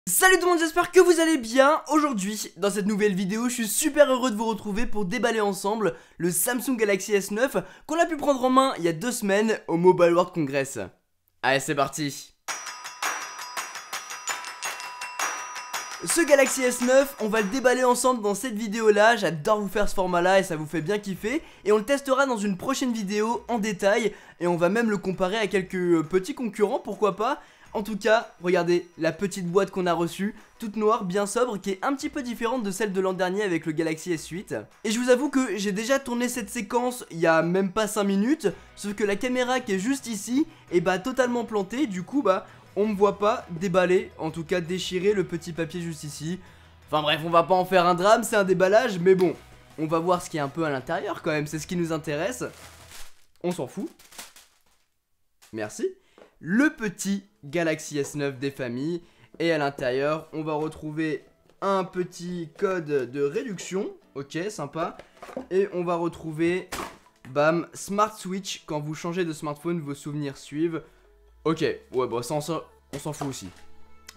Salut tout le monde, j'espère que vous allez bien. Aujourd'hui, dans cette nouvelle vidéo, je suis super heureux de vous retrouver pour déballer ensemble le Samsung Galaxy S9 qu'on a pu prendre en main il y a 2 semaines au Mobile World Congress. Allez, c'est parti. Ce Galaxy S9, on va le déballer ensemble dans cette vidéo là. J'adore vous faire ce format là et ça vous fait bien kiffer. Et on le testera dans une prochaine vidéo en détail. Et on va même le comparer à quelques petits concurrents, pourquoi pas. En tout cas, regardez la petite boîte qu'on a reçue, toute noire, bien sobre, qui est un petit peu différente de celle de l'an dernier avec le Galaxy S8. Et je vous avoue que j'ai déjà tourné cette séquence il y a même pas 5 minutes, sauf que la caméra qui est juste ici est totalement plantée, du coup on me voit pas déballer, en tout cas déchirer le petit papier juste ici. Enfin bref, on va pas en faire un drame, c'est un déballage, mais bon, on va voir ce qu'il y a un peu à l'intérieur quand même, c'est ce qui nous intéresse. On s'en fout. Merci. Le petit Galaxy S9 des familles. Et à l'intérieur, on va retrouver un petit code de réduction. Ok, sympa. Et on va retrouver, bam, Smart Switch. Quand vous changez de smartphone, vos souvenirs suivent. Ok, ouais, bon, ça, on s'en fout aussi.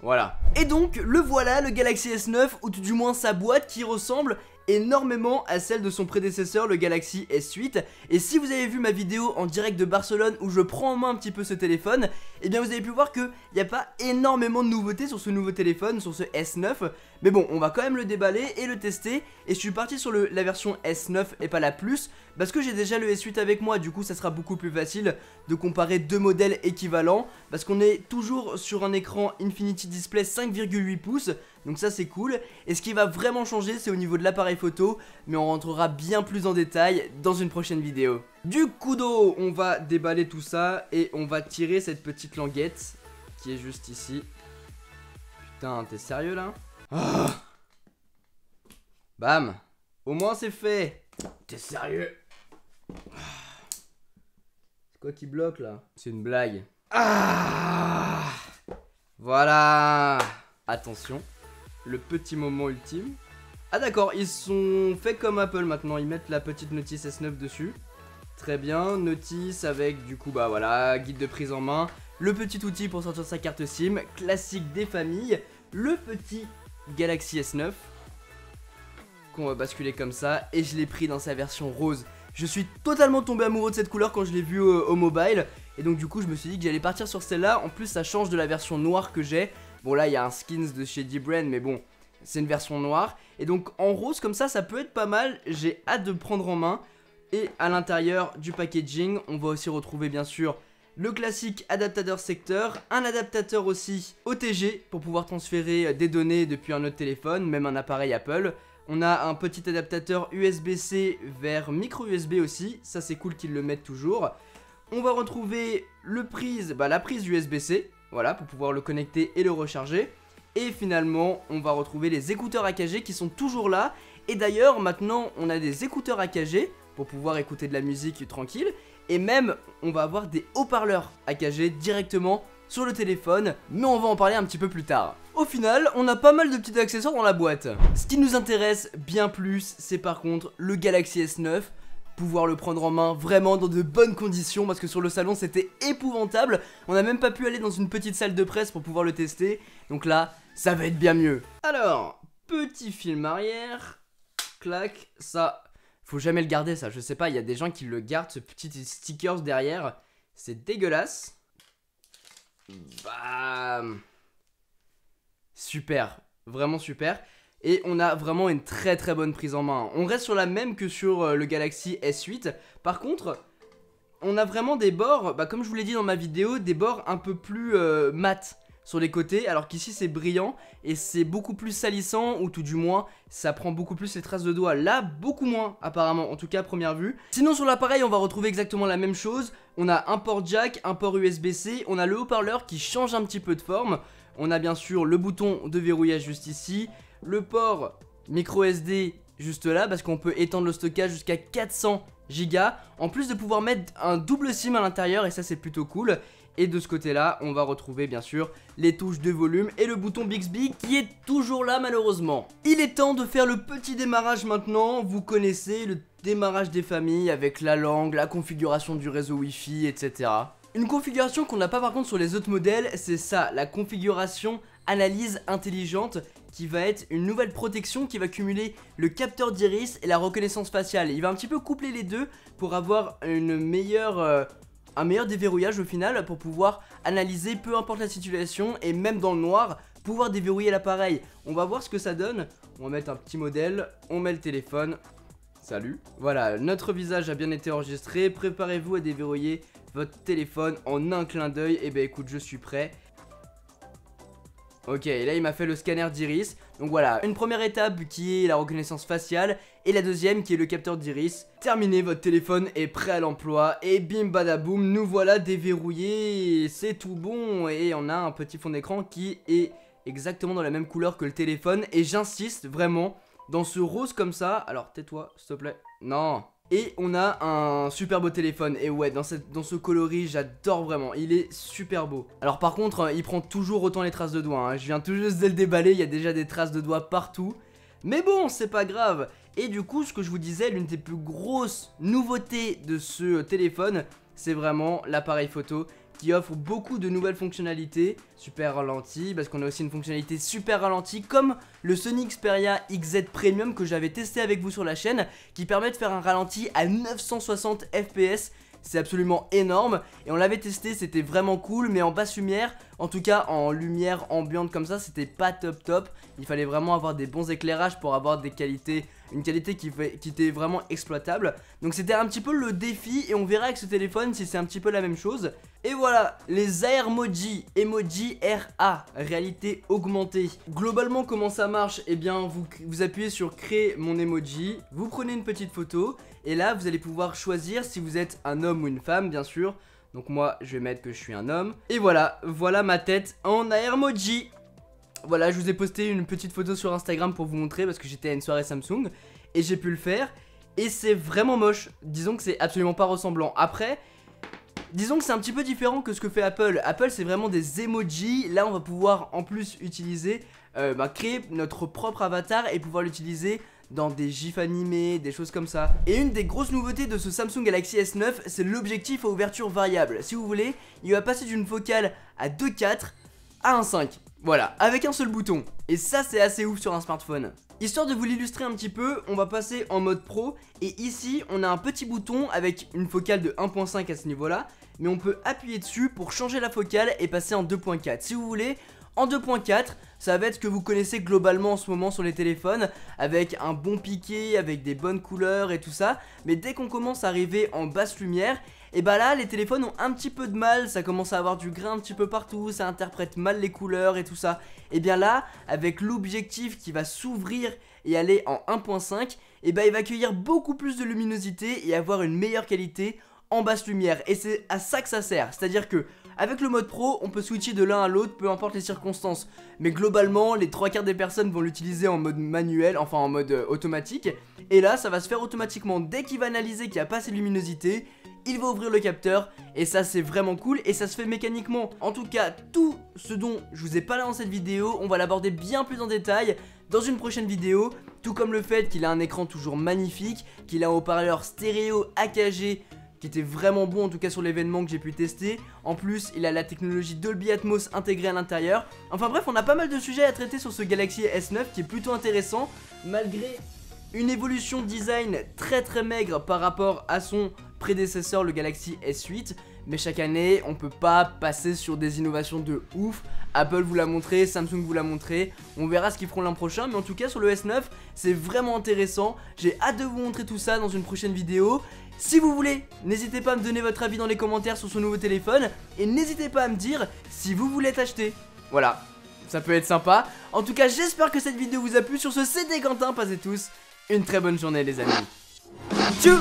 Voilà. Et donc, le voilà, le Galaxy S9, ou tout du moins sa boîte qui ressemble énormément à celle de son prédécesseur, le Galaxy S8. Et si vous avez vu ma vidéo en direct de Barcelone où je prends en main un petit peu ce téléphone, et bien vous avez pu voir qu'il n'y a pas énormément de nouveautés sur ce nouveau téléphone, sur ce S9. Mais bon, on va quand même le déballer et le tester. Et je suis parti sur la version S9 et pas la Plus, parce que j'ai déjà le S8 avec moi. Du coup ça sera beaucoup plus facile de comparer deux modèles équivalents, parce qu'on est toujours sur un écran Infinity Display 5,8 pouces. Donc ça c'est cool. Et ce qui va vraiment changer, c'est au niveau de l'appareil photo, mais on rentrera bien plus en détail dans une prochaine vidéo. Du coup d'eau, on va déballer tout ça et on va tirer cette petite languette qui est juste ici. Putain, t'es sérieux là? Oh. Bam. Au moins c'est fait. T'es sérieux? C'est quoi qui bloque là? C'est une blague. Ah. Voilà. Attention. Le petit moment ultime. Ah d'accord, ils sont faits comme Apple maintenant. Ils mettent la petite notice S9 dessus. Très bien, notice avec du coup voilà, guide de prise en main. Le petit outil pour sortir sa carte SIM, classique des familles. Le petit Galaxy S9 qu'on va basculer comme ça. Et je l'ai pris dans sa version rose. Je suis totalement tombé amoureux de cette couleur quand je l'ai vue au mobile. Et donc du coup je me suis dit que j'allais partir sur celle-là. En plus ça change de la version noire que j'ai. Bon là il y a un skins de chez D-Brand, mais bon c'est une version noire. Et donc en rose comme ça peut être pas mal. J'ai hâte de le prendre en main. Et à l'intérieur du packaging on va aussi retrouver bien sûr le classique adaptateur secteur. Un adaptateur aussi OTG pour pouvoir transférer des données depuis un autre téléphone, même un appareil Apple. On a un petit adaptateur USB-C vers micro USB aussi. Ça c'est cool qu'ils le mettent toujours. On va retrouver la prise USB-C. Voilà, pour pouvoir le connecter et le recharger. Et finalement, on va retrouver les écouteurs AKG qui sont toujours là. Et d'ailleurs, maintenant, on a des écouteurs AKG pour pouvoir écouter de la musique tranquille. Et même, on va avoir des haut-parleurs AKG directement sur le téléphone. Mais on va en parler un petit peu plus tard. Au final, on a pas mal de petits accessoires dans la boîte. Ce qui nous intéresse bien plus, c'est par contre le Galaxy S9. Pouvoir le prendre en main vraiment dans de bonnes conditions, parce que sur le salon c'était épouvantable. On n'a même pas pu aller dans une petite salle de presse pour pouvoir le tester. Donc là, ça va être bien mieux. Alors, petit film arrière. Clac, ça, faut jamais le garder ça, je sais pas, il y a des gens qui le gardent, ce petit stickers derrière. C'est dégueulasse. Bam. Super, vraiment super. Et on a vraiment une très très bonne prise en main. On reste sur la même que sur le Galaxy S8. Par contre, on a vraiment des bords, comme je vous l'ai dit dans ma vidéo, des bords un peu plus mat sur les côtés. Alors qu'ici c'est brillant et c'est beaucoup plus salissant, ou tout du moins ça prend beaucoup plus les traces de doigts. Là, beaucoup moins apparemment, en tout cas à première vue. Sinon sur l'appareil on va retrouver exactement la même chose. On a un port jack, un port USB-C, on a le haut-parleur qui change un petit peu de forme. On a bien sûr le bouton de verrouillage juste ici. Le port micro SD juste là, parce qu'on peut étendre le stockage jusqu'à 400 Go, en plus de pouvoir mettre un double SIM à l'intérieur, et ça c'est plutôt cool. Et de ce côté là on va retrouver bien sûr les touches de volume et le bouton Bixby qui est toujours là malheureusement. Il est temps de faire le petit démarrage maintenant. Vous connaissez le démarrage des familles avec la langue, la configuration du réseau Wi-Fi, etc. Une configuration qu'on n'a pas par contre sur les autres modèles, c'est ça, la configuration analyse intelligente qui va être une nouvelle protection qui va cumuler le capteur d'iris et la reconnaissance faciale. Il va un petit peu coupler les deux pour avoir un meilleur déverrouillage au final, pour pouvoir analyser peu importe la situation et même dans le noir pouvoir déverrouiller l'appareil. On va voir ce que ça donne. On va mettre un petit modèle, on met le téléphone. Salut. Voilà, notre visage a bien été enregistré. Préparez-vous à déverrouiller votre téléphone en un clin d'œil. Et ben écoute, je suis prêt. Ok, là il m'a fait le scanner d'iris. Donc voilà, une première étape qui est la reconnaissance faciale et la deuxième qui est le capteur d'iris. Terminé, votre téléphone est prêt à l'emploi et bim badaboum, nous voilà déverrouillés. C'est tout bon et on a un petit fond d'écran qui est exactement dans la même couleur que le téléphone. Et j'insiste vraiment, dans ce rose comme ça, alors tais-toi s'il te plaît, non. Et on a un super beau téléphone. Et ouais, dans ce coloris, j'adore vraiment. Il est super beau. Alors par contre, il prend toujours autant les traces de doigts, hein. Je viens tout juste de le déballer, il y a déjà des traces de doigts partout. Mais bon, c'est pas grave. Et du coup, ce que je vous disais, l'une des plus grosses nouveautés de ce téléphone, c'est vraiment l'appareil photo qui offre beaucoup de nouvelles fonctionnalités. Super ralenti, parce qu'on a aussi une fonctionnalité super ralenti comme le Sony Xperia XZ Premium que j'avais testé avec vous sur la chaîne, qui permet de faire un ralenti à 960 fps. C'est absolument énorme et on l'avait testé, c'était vraiment cool, mais en basse lumière, en tout cas en lumière ambiante comme ça, c'était pas top. Il fallait vraiment avoir des bons éclairages pour avoir des qualités, une qualité qui était vraiment exploitable. Donc c'était un petit peu le défi et on verra avec ce téléphone si c'est un petit peu la même chose. Et voilà, les AirMoji, Emoji RA, réalité augmentée. Globalement comment ça marche? Eh bien vous appuyez sur créer mon emoji, vous prenez une petite photo et là vous allez pouvoir choisir si vous êtes un homme ou une femme bien sûr. Donc moi je vais mettre que je suis un homme. Et voilà, voilà ma tête en AirMoji. Voilà, je vous ai posté une petite photo sur Instagram pour vous montrer parce que j'étais à une soirée Samsung et j'ai pu le faire. Et c'est vraiment moche, disons que c'est absolument pas ressemblant. Après, disons que c'est un petit peu différent que ce que fait Apple. Apple c'est vraiment des emojis. Là on va pouvoir en plus utiliser, créer notre propre avatar et pouvoir l'utiliser dans des gifs animés, des choses comme ça. Et une des grosses nouveautés de ce Samsung Galaxy S9, c'est l'objectif à ouverture variable. Si vous voulez, il va passer d'une focale à 2.4 à 1.5. Voilà, avec un seul bouton. Et ça c'est assez ouf sur un smartphone. Histoire de vous l'illustrer un petit peu, on va passer en mode pro. Et ici on a un petit bouton avec une focale de 1.5 à ce niveau là. Mais on peut appuyer dessus pour changer la focale et passer en 2.4. Si vous voulez, en 2.4, ça va être ce que vous connaissez globalement en ce moment sur les téléphones, avec un bon piqué, avec des bonnes couleurs et tout ça. Mais dès qu'on commence à arriver en basse lumière, et bah là les téléphones ont un petit peu de mal, ça commence à avoir du grain un petit peu partout, ça interprète mal les couleurs et tout ça. Et bien là, avec l'objectif qui va s'ouvrir et aller en 1.5, et bah il va accueillir beaucoup plus de luminosité et avoir une meilleure qualité en basse lumière. Et c'est à ça que ça sert, c'est-à-dire que avec le mode pro, on peut switcher de l'un à l'autre, peu importe les circonstances. Mais globalement, les 3/4 des personnes vont l'utiliser en mode manuel, enfin en mode automatique. Et là, ça va se faire automatiquement. Dès qu'il va analyser qu'il n'y a pas assez de luminosité, il va ouvrir le capteur. Et ça, c'est vraiment cool. Et ça se fait mécaniquement. En tout cas, tout ce dont je vous ai parlé dans cette vidéo, on va l'aborder bien plus en détail dans une prochaine vidéo. Tout comme le fait qu'il a un écran toujours magnifique, qu'il a un haut-parleur stéréo AKG qui était vraiment bon en tout cas sur l'événement que j'ai pu tester. En plus il a la technologie Dolby Atmos intégrée à l'intérieur. Enfin bref, on a pas mal de sujets à traiter sur ce Galaxy S9 qui est plutôt intéressant, malgré une évolution design très maigre par rapport à son prédécesseur le Galaxy S8. Mais chaque année on peut pas passer sur des innovations de ouf. Apple vous l'a montré, Samsung vous l'a montré. On verra ce qu'ils feront l'an prochain. Mais en tout cas sur le S9 c'est vraiment intéressant. J'ai hâte de vous montrer tout ça dans une prochaine vidéo. Si vous voulez, n'hésitez pas à me donner votre avis dans les commentaires sur ce nouveau téléphone. Et n'hésitez pas à me dire si vous voulez t'acheter. Voilà, ça peut être sympa. En tout cas j'espère que cette vidéo vous a plu. Sur ce, c'était Quentin, passez tous une très bonne journée les amis. Tchou.